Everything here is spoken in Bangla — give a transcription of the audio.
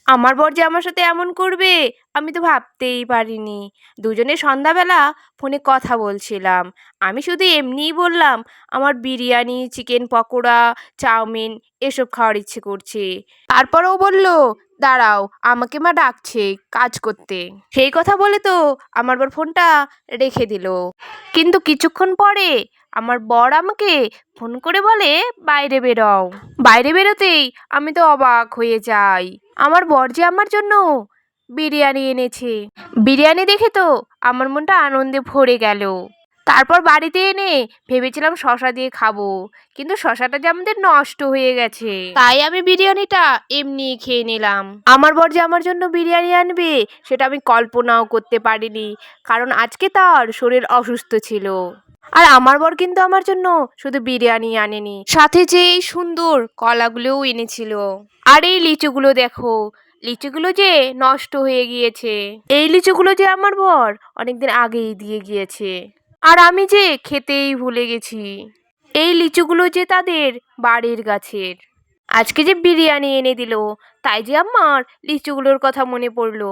আমার বর যে আমার সাথে এমন করবে আমি তো ভাবতেই পারিনি। দুজনে সন্ধ্যাবেলা ফোনে কথা বলছিলাম। আমি শুধু এমনিই বললাম আমার বিরিয়ানি, চিকেন পকোড়া, চাউমিন এসব খাওয়ার ইচ্ছে করছে। তারপর ও বলল, দাঁড়াও আমাকে মা ডাকছে কাজ করতে। সেই কথা বলে তো আমার বর ফোনটা রেখে দিল। কিন্তু কিছুক্ষণ পরে আমার বর আমাকে ফোন করে বলে বাইরে বেরোও। বাইরে বেরোতেই আমি তো অবাক হয়ে যাই। আমার বর যে আমার জন্য বিরিয়ানি এনেছে। বিরিয়ানি দেখে তো আমার মনটা আনন্দে ভরে গেল। তারপর বাড়িতে এনে ভেবেছিলাম শশা দিয়ে খাবো, কিন্তু শশাটা যে আমাদের নষ্ট হয়ে গেছে, তাই আমি বিরিয়ানিটা এমনি খেয়ে নিলাম। আমার বর যে আমার জন্য বিরিয়ানি আনবে সেটা আমি কল্পনাও করতে পারিনি, কারণ আজকে তার শরীর অসুস্থ ছিল। আর আমার বর কিন্তু আমার জন্য শুধু বিরিয়ানি আনেনি, সাথে যে এই সুন্দর কলাগুলোও এনেছিল। আর এই লিচুগুলো দেখো, লিচুগুলো যে নষ্ট হয়ে গিয়েছে। এই লিচুগুলো যে আমার বর অনেকদিন আগেই দিয়ে গিয়েছে, আর আমি যে খেতেই ভুলে গেছি। এই লিচুগুলো যে তাদের বাড়ির গাছের। আজকে যে বিরিয়ানি এনে দিল, তাই যে আমার লিচুগুলোর কথা মনে পড়লো।